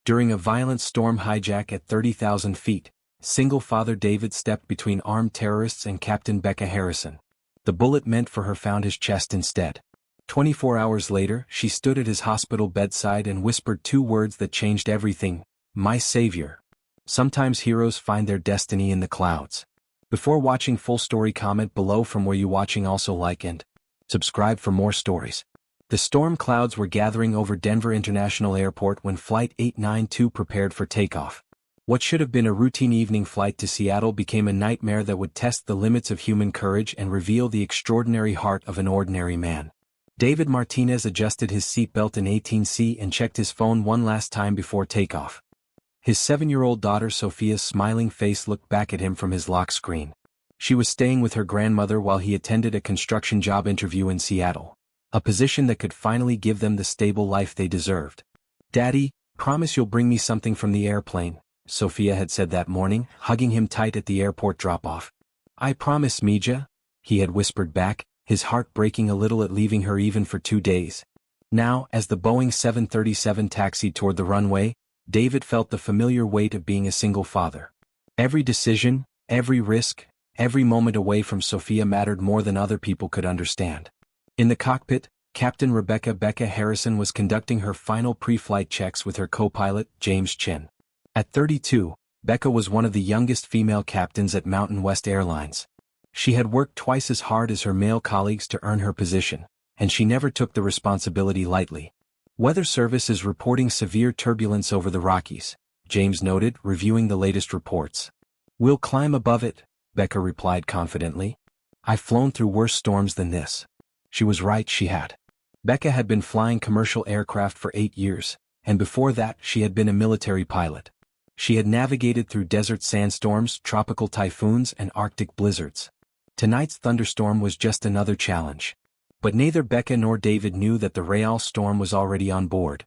During a violent storm hijack at 30,000 feet, single father David stepped between armed terrorists and Captain Becca Harrison. The bullet meant for her found his chest instead. 24 hours later, she stood at his hospital bedside and whispered two words that changed everything: "My savior." Sometimes heroes find their destiny in the clouds. Before watching full story, comment below from where you watching, also like and subscribe for more stories. The storm clouds were gathering over Denver International Airport when Flight 892 prepared for takeoff. What should have been a routine evening flight to Seattle became a nightmare that would test the limits of human courage and reveal the extraordinary heart of an ordinary man. David Martinez adjusted his seatbelt in 18C and checked his phone one last time before takeoff. His 7-year-old daughter Sophia's smiling face looked back at him from his lock screen. She was staying with her grandmother while he attended a construction job interview in Seattle, a position that could finally give them the stable life they deserved. "Daddy, promise you'll bring me something from the airplane," Sophia had said that morning, hugging him tight at the airport drop-off. "I promise, Mija," he had whispered back, his heart breaking a little at leaving her even for 2 days. Now, as the Boeing 737 taxied toward the runway, David felt the familiar weight of being a single father. Every decision, every risk, every moment away from Sophia mattered more than other people could understand. In the cockpit, Captain Rebecca Becca Harrison was conducting her final pre-flight checks with her co-pilot, James Chin. At 32, Becca was one of the youngest female captains at Mountain West Airlines. She had worked twice as hard as her male colleagues to earn her position, and she never took the responsibility lightly. "Weather Service is reporting severe turbulence over the Rockies," James noted, reviewing the latest reports. "We'll climb above it," Becca replied confidently. "I've flown through worse storms than this." She was right, she had. Becca had been flying commercial aircraft for 8 years, and before that she had been a military pilot. She had navigated through desert sandstorms, tropical typhoons, and Arctic blizzards. Tonight's thunderstorm was just another challenge. But neither Becca nor David knew that the Real storm was already on board.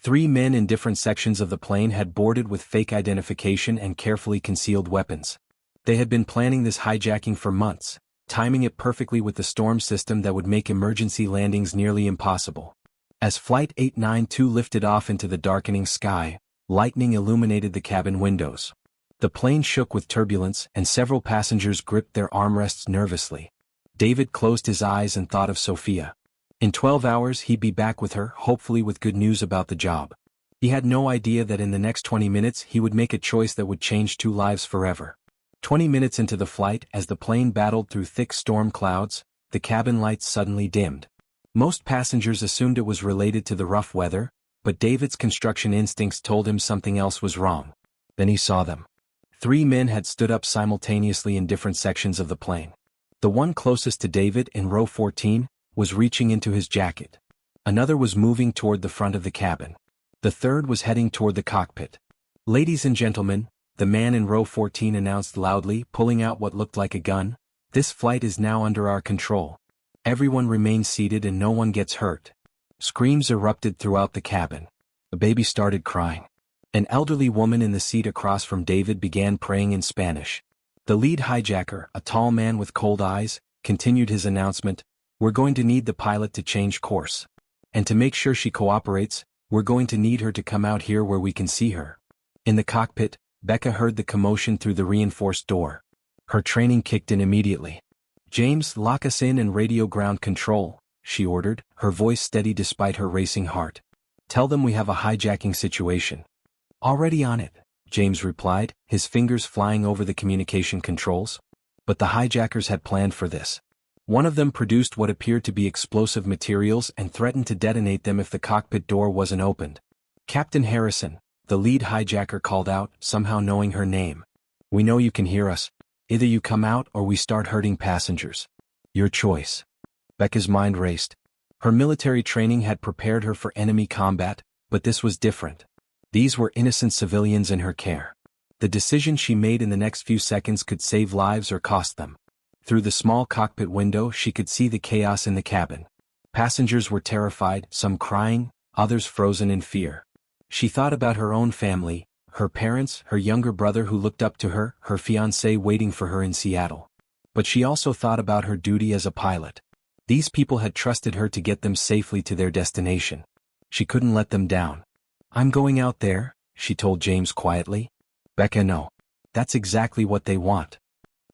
3 men in different sections of the plane had boarded with fake identification and carefully concealed weapons. They had been planning this hijacking for months, timing it perfectly with the storm system that would make emergency landings nearly impossible. As Flight 892 lifted off into the darkening sky, lightning illuminated the cabin windows. The plane shook with turbulence, and several passengers gripped their armrests nervously. David closed his eyes and thought of Sophia. In 12 hours he'd be back with her, hopefully with good news about the job. He had no idea that in the next 20 minutes he would make a choice that would change 2 lives forever. 20 minutes into the flight, as the plane battled through thick storm clouds, the cabin lights suddenly dimmed. Most passengers assumed it was related to the rough weather, but David's construction instincts told him something else was wrong. Then he saw them. 3 men had stood up simultaneously in different sections of the plane. The one closest to David, in row 14, was reaching into his jacket. Another was moving toward the front of the cabin. The third was heading toward the cockpit. "Ladies and gentlemen," the man in row 14 announced loudly, pulling out what looked like a gun, "this flight is now under our control. Everyone remains seated and no one gets hurt." Screams erupted throughout the cabin. A baby started crying. An elderly woman in the seat across from David began praying in Spanish. The lead hijacker, a tall man with cold eyes, continued his announcement, "We're going to need the pilot to change course. And to make sure she cooperates, we're going to need her to come out here where we can see her." In the cockpit, Becca heard the commotion through the reinforced door. Her training kicked in immediately. "James, lock us in and radio ground control," she ordered, her voice steady despite her racing heart. "Tell them we have a hijacking situation." "Already on it," James replied, his fingers flying over the communication controls. But the hijackers had planned for this. One of them produced what appeared to be explosive materials and threatened to detonate them if the cockpit door wasn't opened. "Captain Harrison," the lead hijacker called out, somehow knowing her name. "We know you can hear us. Either you come out or we start hurting passengers. Your choice." Becca's mind raced. Her military training had prepared her for enemy combat, but this was different. These were innocent civilians in her care. The decision she made in the next few seconds could save lives or cost them. Through the small cockpit window she could see the chaos in the cabin. Passengers were terrified, some crying, others frozen in fear. She thought about her own family, her parents, her younger brother who looked up to her, her fiancé waiting for her in Seattle. But she also thought about her duty as a pilot. These people had trusted her to get them safely to their destination. She couldn't let them down. "I'm going out there," she told James quietly. Becca, no. That's exactly what they want.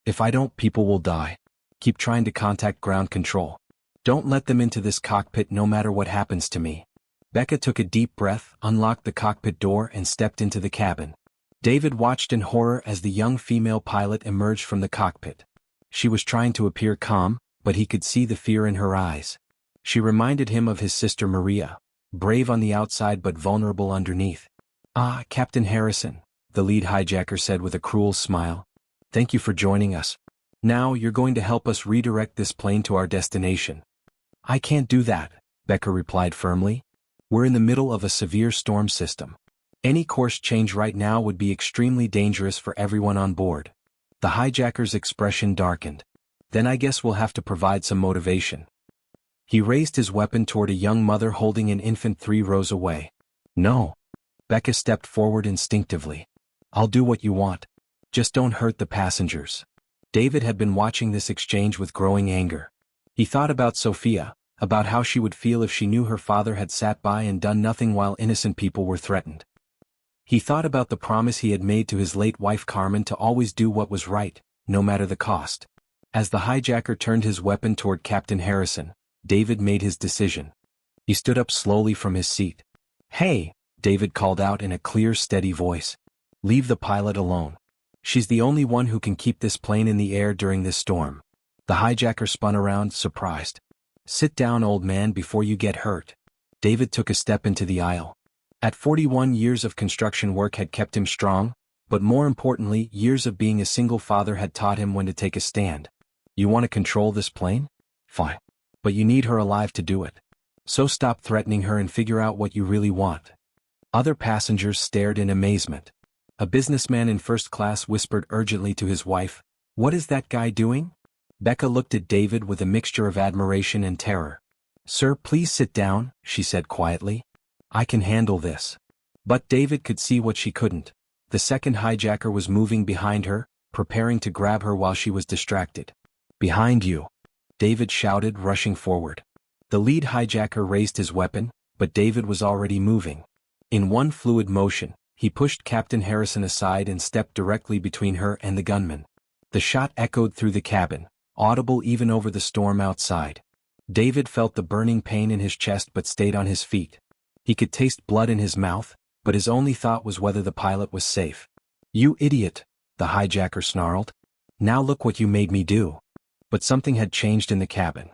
If I don't, people will die. Keep trying to contact ground control. Don't let them into this cockpit no matter what happens to me. Becca took a deep breath, unlocked the cockpit door and stepped into the cabin. David watched in horror as the young female pilot emerged from the cockpit. She was trying to appear calm, but he could see the fear in her eyes. She reminded him of his sister Maria, brave on the outside but vulnerable underneath. "Ah, Captain Harrison," the lead hijacker said with a cruel smile. "Thank you for joining us. Now you're going to help us redirect this plane to our destination." "I can't do that," Becca replied firmly. "We're in the middle of a severe storm system. Any course change right now would be extremely dangerous for everyone on board." The hijacker's expression darkened. "Then I guess we'll have to provide some motivation." He raised his weapon toward a young mother holding an infant 3 rows away. "No." Becca stepped forward instinctively. "I'll do what you want. Just don't hurt the passengers." David had been watching this exchange with growing anger. He thought about Sophia, about how she would feel if she knew her father had sat by and done nothing while innocent people were threatened. He thought about the promise he had made to his late wife Carmen to always do what was right, no matter the cost. As the hijacker turned his weapon toward Captain Harrison, David made his decision. He stood up slowly from his seat. "Hey," David called out in a clear, steady voice. "Leave the pilot alone. She's the only one who can keep this plane in the air during this storm." The hijacker spun around, surprised. "Sit down, old man, before you get hurt." David took a step into the aisle. At 41 years of construction work had kept him strong, but more importantly, years of being a single father had taught him when to take a stand. "You want to control this plane? Fine. But you need her alive to do it. So stop threatening her and figure out what you really want." Other passengers stared in amazement. A businessman in first class whispered urgently to his wife, "What is that guy doing?" Becca looked at David with a mixture of admiration and terror. "Sir, please sit down," she said quietly. "I can handle this." But David could see what she couldn't. The second hijacker was moving behind her, preparing to grab her while she was distracted. "Behind you," David shouted, rushing forward. The lead hijacker raised his weapon, but David was already moving. In one fluid motion, he pushed Captain Harrison aside and stepped directly between her and the gunman. The shot echoed through the cabin, audible even over the storm outside. David felt the burning pain in his chest but stayed on his feet. He could taste blood in his mouth, but his only thought was whether the pilot was safe. "You idiot," the hijacker snarled. "Now look what you made me do." But something had changed in the cabin.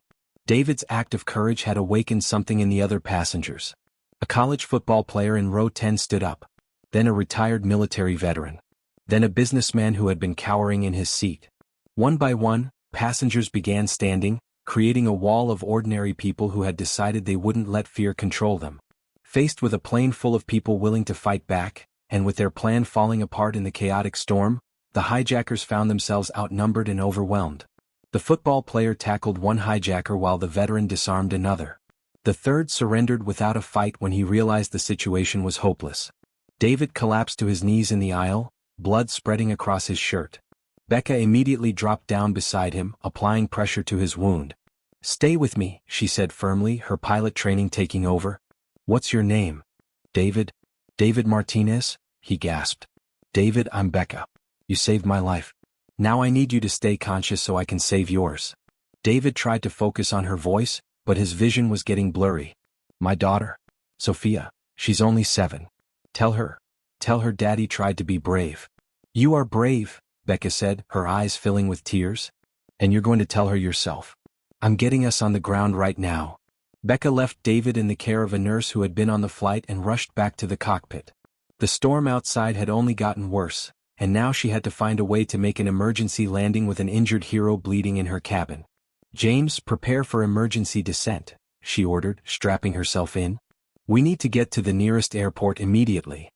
David's act of courage had awakened something in the other passengers. A college football player in row 10 stood up. Then a retired military veteran. Then a businessman who had been cowering in his seat. One by one, passengers began standing, creating a wall of ordinary people who had decided they wouldn't let fear control them. Faced with a plane full of people willing to fight back, and with their plan falling apart in the chaotic storm, the hijackers found themselves outnumbered and overwhelmed. The football player tackled one hijacker while the veteran disarmed another. The third surrendered without a fight when he realized the situation was hopeless. David collapsed to his knees in the aisle, blood spreading across his shirt. Becca immediately dropped down beside him, applying pressure to his wound. "Stay with me," she said firmly, her pilot training taking over. "What's your name?" "David. David Martinez," he gasped. "David, I'm Becca. You saved my life. Now I need you to stay conscious so I can save yours." David tried to focus on her voice, but his vision was getting blurry. "My daughter, Sophia, she's only 7. Tell her Daddy tried to be brave." "You are brave," Becca said, her eyes filling with tears. "And you're going to tell her yourself. I'm getting us on the ground right now." Becca left David in the care of a nurse who had been on the flight and rushed back to the cockpit. The storm outside had only gotten worse, and now she had to find a way to make an emergency landing with an injured hero bleeding in her cabin. "James, prepare for emergency descent," she ordered, strapping herself in. "We need to get to the nearest airport immediately."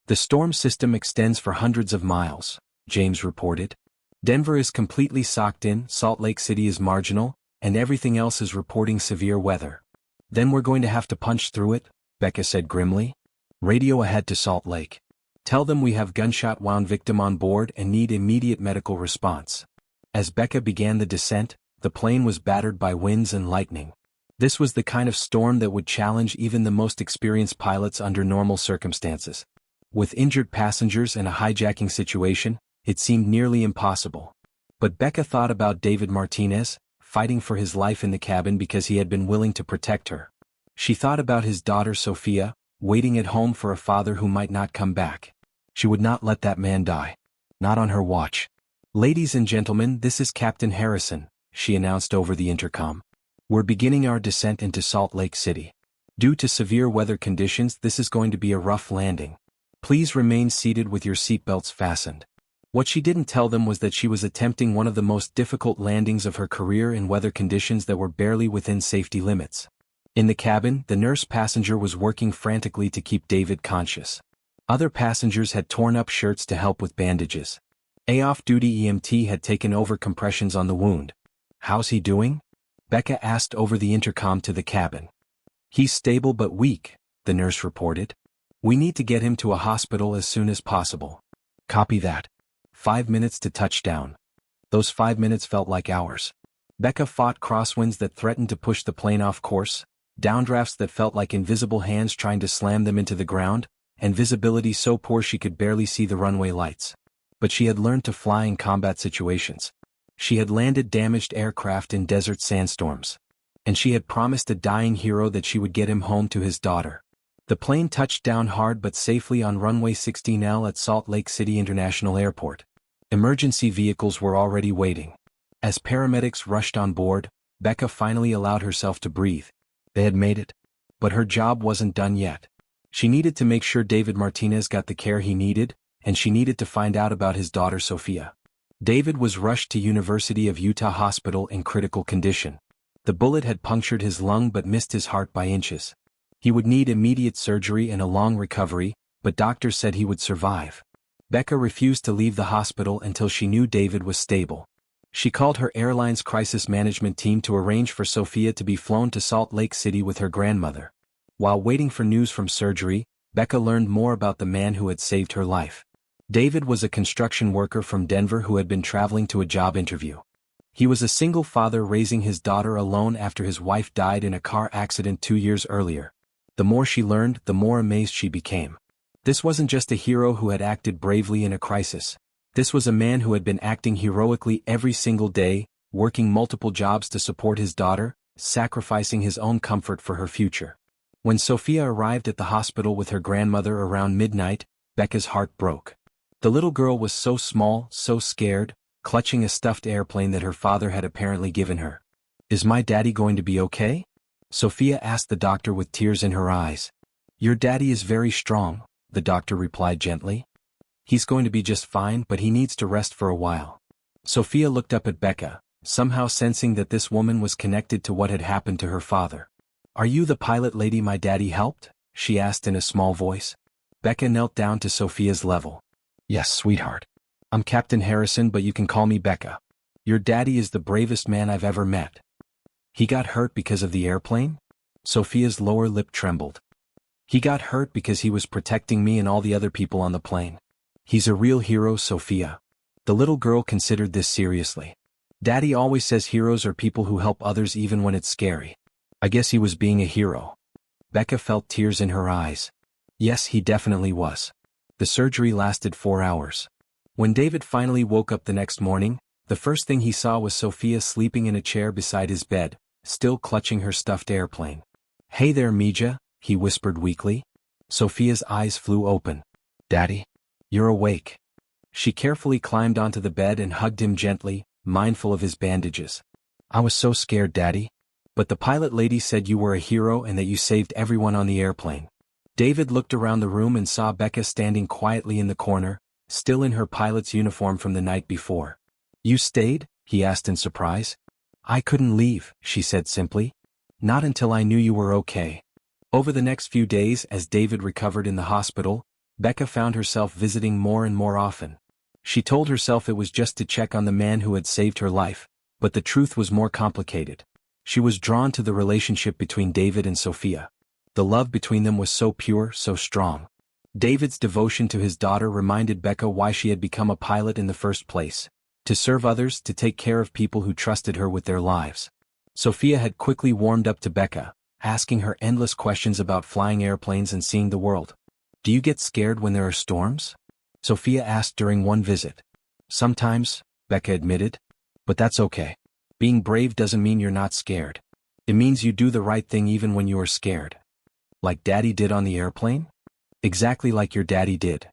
"The storm system extends for hundreds of miles," James reported. "Denver is completely socked in, Salt Lake City is marginal, and everything else is reporting severe weather." "Then we're going to have to punch through it," Becca said grimly. "Radio ahead to Salt Lake. Tell them we have gunshot wound victim on board and need immediate medical response." As Becca began the descent, the plane was battered by winds and lightning. This was the kind of storm that would challenge even the most experienced pilots under normal circumstances. With injured passengers and a hijacking situation, it seemed nearly impossible. But Becca thought about David Martinez, fighting for his life in the cabin because he had been willing to protect her. She thought about his daughter Sophia, waiting at home for a father who might not come back. She would not let that man die. Not on her watch. "Ladies and gentlemen, this is Captain Harrison," she announced over the intercom. "We're beginning our descent into Salt Lake City. Due to severe weather conditions, this is going to be a rough landing. Please remain seated with your seatbelts fastened." What she didn't tell them was that she was attempting one of the most difficult landings of her career in weather conditions that were barely within safety limits. In the cabin, the nurse passenger was working frantically to keep David conscious. Other passengers had torn up shirts to help with bandages. A off-duty EMT had taken over compressions on the wound. "How's he doing?" Becca asked over the intercom to the cabin. "He's stable but weak," the nurse reported. "We need to get him to a hospital as soon as possible." "Copy that." 5 minutes to touchdown. Those 5 minutes felt like hours. Becca fought crosswinds that threatened to push the plane off course, downdrafts that felt like invisible hands trying to slam them into the ground, and visibility so poor she could barely see the runway lights. But she had learned to fly in combat situations. She had landed damaged aircraft in desert sandstorms. And she had promised a dying hero that she would get him home to his daughter. The plane touched down hard but safely on runway 16L at Salt Lake City International Airport. Emergency vehicles were already waiting. As paramedics rushed on board, Becca finally allowed herself to breathe. They had made it. But her job wasn't done yet. She needed to make sure David Martinez got the care he needed, and she needed to find out about his daughter Sophia. David was rushed to University of Utah Hospital in critical condition. The bullet had punctured his lung but missed his heart by inches. He would need immediate surgery and a long recovery, but doctors said he would survive. Becca refused to leave the hospital until she knew David was stable. She called her airline's crisis management team to arrange for Sophia to be flown to Salt Lake City with her grandmother. While waiting for news from surgery, Becca learned more about the man who had saved her life. David was a construction worker from Denver who had been traveling to a job interview. He was a single father raising his daughter alone after his wife died in a car accident 2 years earlier. The more she learned, the more amazed she became. This wasn't just a hero who had acted bravely in a crisis. This was a man who had been acting heroically every single day, working multiple jobs to support his daughter, sacrificing his own comfort for her future. When Sophia arrived at the hospital with her grandmother around midnight, Becca's heart broke. The little girl was so small, so scared, clutching a stuffed airplane that her father had apparently given her. "Is my daddy going to be okay?" Sophia asked the doctor with tears in her eyes. "Your daddy is very strong," the doctor replied gently. "He's going to be just fine, but he needs to rest for a while." Sophia looked up at Becca, somehow sensing that this woman was connected to what had happened to her father. "Are you the pilot lady my daddy helped?" she asked in a small voice. Becca knelt down to Sophia's level. "Yes, sweetheart. I'm Captain Harrison, but you can call me Becca. Your daddy is the bravest man I've ever met." "He got hurt because of the airplane?" Sophia's lower lip trembled. "He got hurt because he was protecting me and all the other people on the plane. He's a real hero, Sophia." The little girl considered this seriously. "Daddy always says heroes are people who help others even when it's scary. I guess he was being a hero." Becca felt tears in her eyes. Yes, he definitely was. The surgery lasted 4 hours. When David finally woke up the next morning, the first thing he saw was Sophia sleeping in a chair beside his bed, still clutching her stuffed airplane. "Hey there, Mija," he whispered weakly. Sophia's eyes flew open. "Daddy? You're awake." She carefully climbed onto the bed and hugged him gently, mindful of his bandages. "I was so scared, Daddy. But the pilot lady said you were a hero and that you saved everyone on the airplane." David looked around the room and saw Becca standing quietly in the corner, still in her pilot's uniform from the night before. "You stayed?" he asked in surprise. "I couldn't leave," she said simply. "Not until I knew you were okay." Over the next few days, as David recovered in the hospital, Becca found herself visiting more and more often. She told herself it was just to check on the man who had saved her life, but the truth was more complicated. She was drawn to the relationship between David and Sophia. The love between them was so pure, so strong. David's devotion to his daughter reminded Becca why she had become a pilot in the first place: to serve others, to take care of people who trusted her with their lives. Sophia had quickly warmed up to Becca, asking her endless questions about flying airplanes and seeing the world. Do you get scared when there are storms? Sophia asked during one visit. Sometimes, Becca admitted. But that's okay. Being brave doesn't mean you're not scared. It means you do the right thing even when you are scared. Like Daddy did on the airplane? Exactly like your daddy did.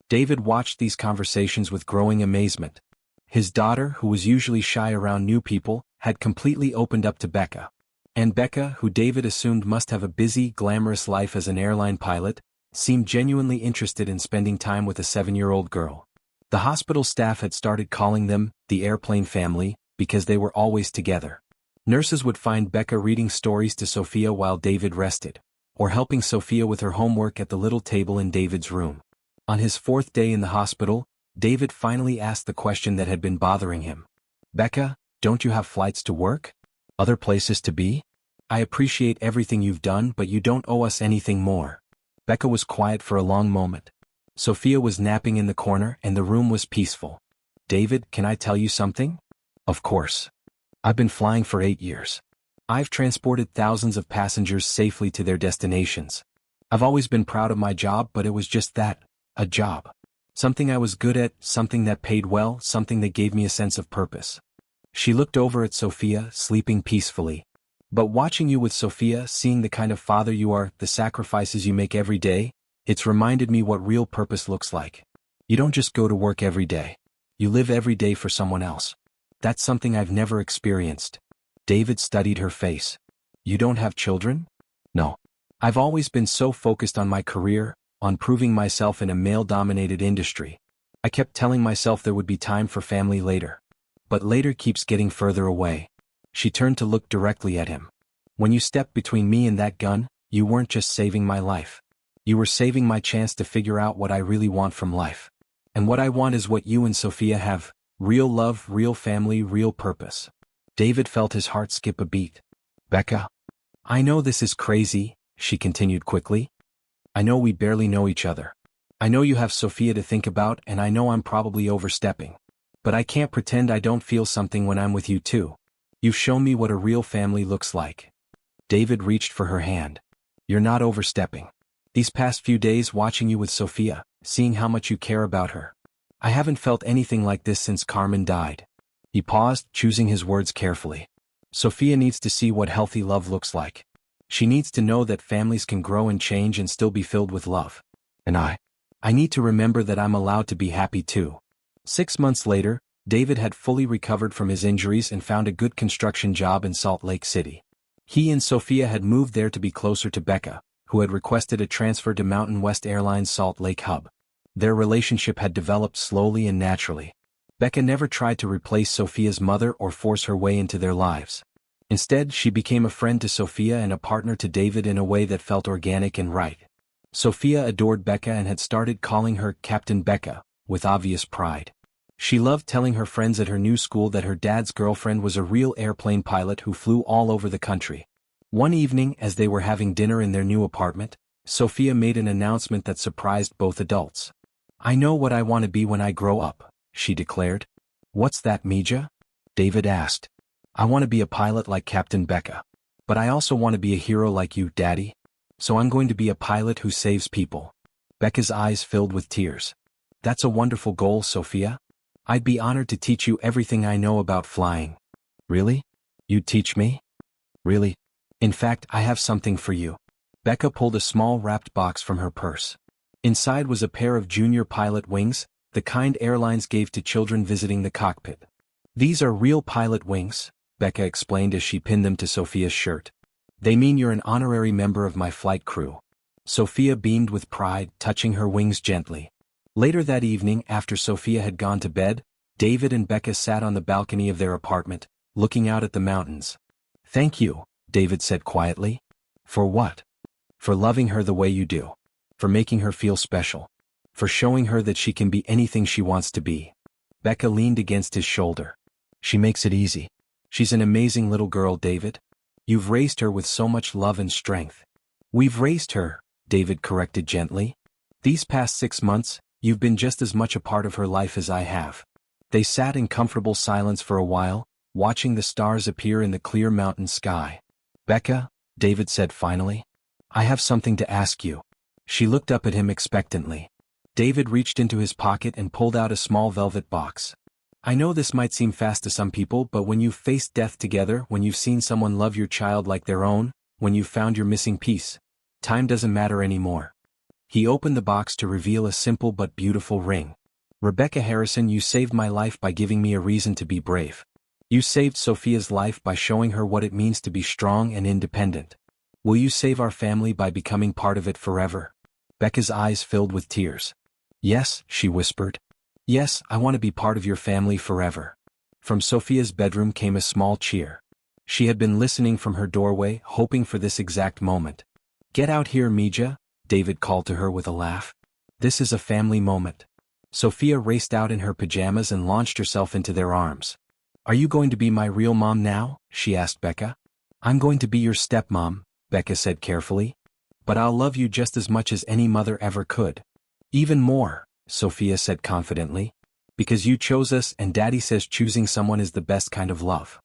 David watched these conversations with growing amazement. His daughter, who was usually shy around new people, had completely opened up to Becca. And Becca, who David assumed must have a busy, glamorous life as an airline pilot, seemed genuinely interested in spending time with a 7-year-old girl. The hospital staff had started calling them the airplane family because they were always together. Nurses would find Becca reading stories to Sophia while David rested, or helping Sophia with her homework at the little table in David's room. On his 4th day in the hospital, David finally asked the question that had been bothering him. Becca, don't you have flights to work? Other places to be? I appreciate everything you've done, but you don't owe us anything more. Becca was quiet for a long moment. Sophia was napping in the corner and the room was peaceful. David, can I tell you something? Of course. I've been flying for 8 years. I've transported thousands of passengers safely to their destinations. I've always been proud of my job, but it was just that, a job. Something I was good at, something that paid well, something that gave me a sense of purpose. She looked over at Sophia, sleeping peacefully. But watching you with Sophia, seeing the kind of father you are, the sacrifices you make every day, it's reminded me what real purpose looks like. You don't just go to work every day. You live every day for someone else. That's something I've never experienced. David studied her face. You don't have children? No. I've always been so focused on my career, on proving myself in a male-dominated industry. I kept telling myself there would be time for family later. But later keeps getting further away. She turned to look directly at him. When you stepped between me and that gun, you weren't just saving my life. You were saving my chance to figure out what I really want from life. And what I want is what you and Sophia have: real love, real family, real purpose. David felt his heart skip a beat. Becca, I know this is crazy, she continued quickly. I know we barely know each other. I know you have Sophia to think about, and I know I'm probably overstepping. But I can't pretend I don't feel something when I'm with you too. You've shown me what a real family looks like. David reached for her hand. You're not overstepping. These past few days watching you with Sophia, seeing how much you care about her. I haven't felt anything like this since Carmen died. He paused, choosing his words carefully. Sophia needs to see what healthy love looks like. She needs to know that families can grow and change and still be filled with love. And I need to remember that I'm allowed to be happy too. 6 months later, David had fully recovered from his injuries and found a good construction job in Salt Lake City. He and Sophia had moved there to be closer to Becca, who had requested a transfer to Mountain West Airlines' Salt Lake hub. Their relationship had developed slowly and naturally. Becca never tried to replace Sophia's mother or force her way into their lives. Instead, she became a friend to Sophia and a partner to David in a way that felt organic and right. Sophia adored Becca and had started calling her Captain Becca, with obvious pride. She loved telling her friends at her new school that her dad's girlfriend was a real airplane pilot who flew all over the country. One evening, as they were having dinner in their new apartment, Sophia made an announcement that surprised both adults. I know what I want to be when I grow up, she declared. What's that, Mija? David asked. I want to be a pilot like Captain Becca. But I also want to be a hero like you, Daddy. So I'm going to be a pilot who saves people. Becca's eyes filled with tears. That's a wonderful goal, Sophia. I'd be honored to teach you everything I know about flying. Really? You'd teach me? Really? In fact, I have something for you. Becca pulled a small wrapped box from her purse. Inside was a pair of junior pilot wings, the kind airlines gave to children visiting the cockpit. These are real pilot wings, Becca explained as she pinned them to Sophia's shirt. They mean you're an honorary member of my flight crew. Sophia beamed with pride, touching her wings gently. Later that evening, after Sophia had gone to bed, David and Becca sat on the balcony of their apartment, looking out at the mountains. Thank you, David said quietly. For what? For loving her the way you do. For making her feel special. For showing her that she can be anything she wants to be. Becca leaned against his shoulder. She makes it easy. She's an amazing little girl, David. You've raised her with so much love and strength. We've raised her, David corrected gently. These past 6 months, you've been just as much a part of her life as I have. They sat in comfortable silence for a while, watching the stars appear in the clear mountain sky. Becca, David said finally, I have something to ask you. She looked up at him expectantly. David reached into his pocket and pulled out a small velvet box. I know this might seem fast to some people, but when you've faced death together, when you've seen someone love your child like their own, when you've found your missing piece, time doesn't matter anymore. He opened the box to reveal a simple but beautiful ring. Rebecca Harrison, you saved my life by giving me a reason to be brave. You saved Sophia's life by showing her what it means to be strong and independent. Will you save our family by becoming part of it forever? Becca's eyes filled with tears. Yes, she whispered. Yes, I want to be part of your family forever. From Sophia's bedroom came a small cheer. She had been listening from her doorway, hoping for this exact moment. Get out here, Mija, David called to her with a laugh. This is a family moment. Sophia raced out in her pajamas and launched herself into their arms. Are you going to be my real mom now? She asked Becca. I'm going to be your stepmom, Becca said carefully. But I'll love you just as much as any mother ever could. Even more, Sophia said confidently. Because you chose us, and Daddy says choosing someone is the best kind of love.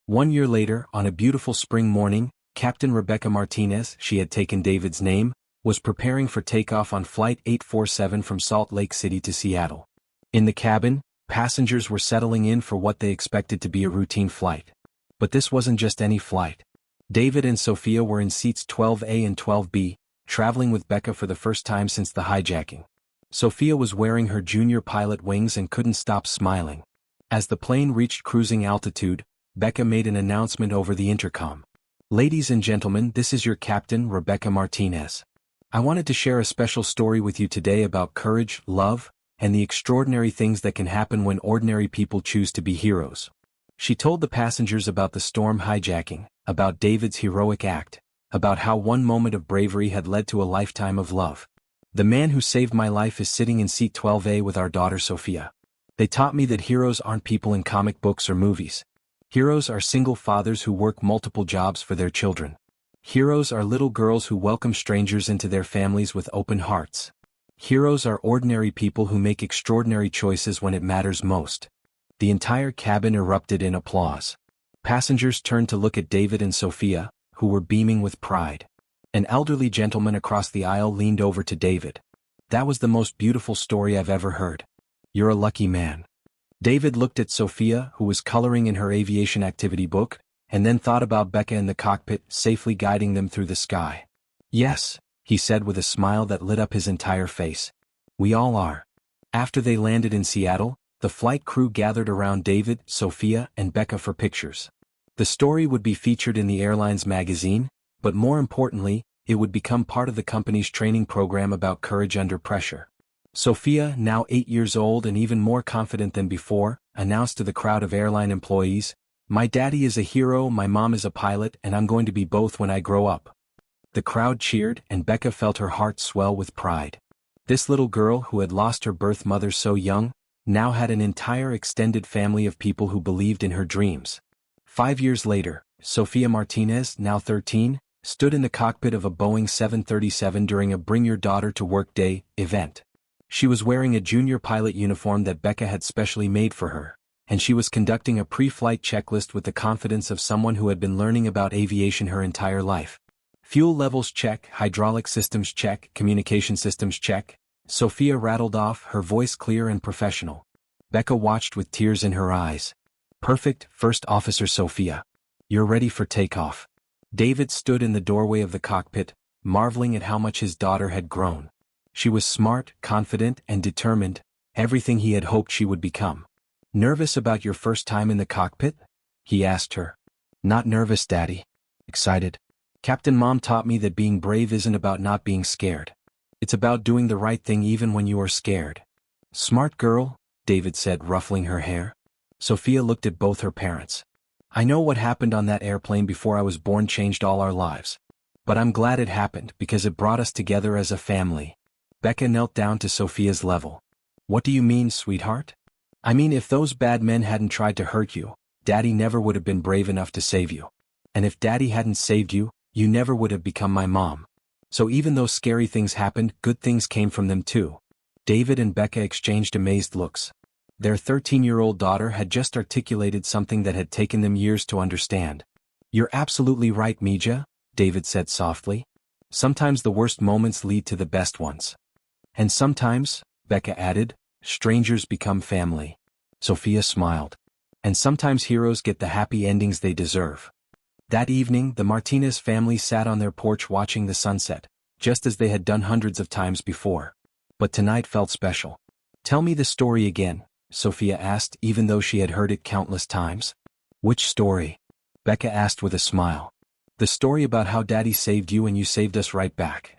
1 year later, on a beautiful spring morning, Captain Rebecca Martinez, she had taken David's name, was preparing for takeoff on Flight 847 from Salt Lake City to Seattle. In the cabin, passengers were settling in for what they expected to be a routine flight. But this wasn't just any flight. David and Sophia were in seats 12A and 12B, traveling with Becca for the first time since the hijacking. Sophia was wearing her junior pilot wings and couldn't stop smiling. As the plane reached cruising altitude, Becca made an announcement over the intercom. Ladies and gentlemen, this is your captain, Rebecca Martinez. I wanted to share a special story with you today about courage, love, and the extraordinary things that can happen when ordinary people choose to be heroes. She told the passengers about the storm hijacking, about David's heroic act, about how one moment of bravery had led to a lifetime of love. The man who saved my life is sitting in seat 12A with our daughter Sophia. They taught me that heroes aren't people in comic books or movies. Heroes are single fathers who work multiple jobs for their children. Heroes are little girls who welcome strangers into their families with open hearts. Heroes are ordinary people who make extraordinary choices when it matters most. The entire cabin erupted in applause. Passengers turned to look at David and Sophia, who were beaming with pride. An elderly gentleman across the aisle leaned over to David. That was the most beautiful story I've ever heard. You're a lucky man. David looked at Sophia, who was coloring in her aviation activity book, and then thought about Becca in the cockpit, safely guiding them through the sky. Yes, he said with a smile that lit up his entire face. We all are. After they landed in Seattle, the flight crew gathered around David, Sophia, and Becca for pictures. The story would be featured in the airline's magazine, but more importantly, it would become part of the company's training program about courage under pressure. Sophia, now 8 years old and even more confident than before, announced to the crowd of airline employees, "My daddy is a hero, my mom is a pilot, and I'm going to be both when I grow up." The crowd cheered, and Becca felt her heart swell with pride. This little girl, who had lost her birth mother so young, now had an entire extended family of people who believed in her dreams. 5 years later, Sophia Martinez, now 13, stood in the cockpit of a Boeing 737 during a Bring Your Daughter to Work Day event. She was wearing a junior pilot uniform that Becca had specially made for her, and she was conducting a pre-flight checklist with the confidence of someone who had been learning about aviation her entire life. Fuel levels check, hydraulic systems check, communication systems check. Sophia rattled off, her voice clear and professional. Becca watched with tears in her eyes. Perfect, First Officer Sophia. You're ready for takeoff. David stood in the doorway of the cockpit, marveling at how much his daughter had grown. She was smart, confident, and determined, everything he had hoped she would become. Nervous about your first time in the cockpit? He asked her. Not nervous, Daddy. Excited. Captain Mom taught me that being brave isn't about not being scared. It's about doing the right thing even when you are scared. Smart girl, David said, ruffling her hair. Sophia looked at both her parents. I know what happened on that airplane before I was born changed all our lives. But I'm glad it happened because it brought us together as a family. Becca knelt down to Sophia's level. What do you mean, sweetheart? I mean, if those bad men hadn't tried to hurt you, Daddy never would have been brave enough to save you. And if Daddy hadn't saved you, you never would have become my mom. So even though scary things happened, good things came from them too. David and Becca exchanged amazed looks. Their 13-year-old daughter had just articulated something that had taken them years to understand. You're absolutely right, Mija, David said softly. Sometimes the worst moments lead to the best ones. And sometimes, Becca added, strangers become family. Sophia smiled. And sometimes heroes get the happy endings they deserve. That evening, the Martinez family sat on their porch watching the sunset, just as they had done hundreds of times before. But tonight felt special. Tell me the story again, Sophia asked, even though she had heard it countless times. Which story? Becca asked with a smile. The story about how Daddy saved you and you saved us right back.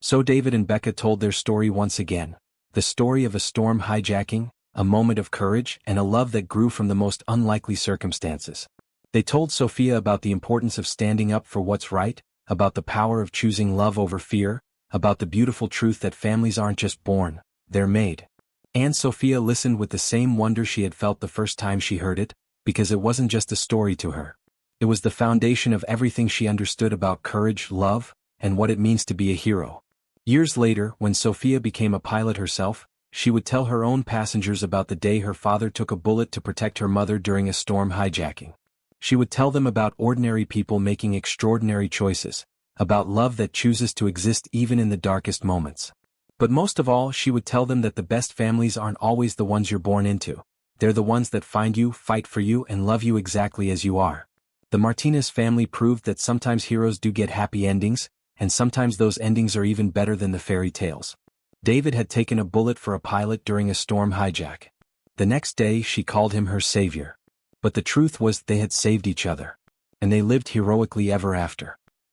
So David and Becca told their story once again. The story of a storm hijacking, a moment of courage, and a love that grew from the most unlikely circumstances. They told Sophia about the importance of standing up for what's right, about the power of choosing love over fear, about the beautiful truth that families aren't just born, they're made. And Sophia listened with the same wonder she had felt the first time she heard it, because it wasn't just a story to her. It was the foundation of everything she understood about courage, love, and what it means to be a hero. Years later, when Sophia became a pilot herself, she would tell her own passengers about the day her father took a bullet to protect her mother during a storm hijacking. She would tell them about ordinary people making extraordinary choices, about love that chooses to exist even in the darkest moments. But most of all, she would tell them that the best families aren't always the ones you're born into. They're the ones that find you, fight for you, and love you exactly as you are. The Martinez family proved that sometimes heroes do get happy endings, and sometimes those endings are even better than the fairy tales. David had taken a bullet for a pilot during a storm hijack. The next day, she called him her savior. But the truth was they had saved each other. And they lived heroically ever after.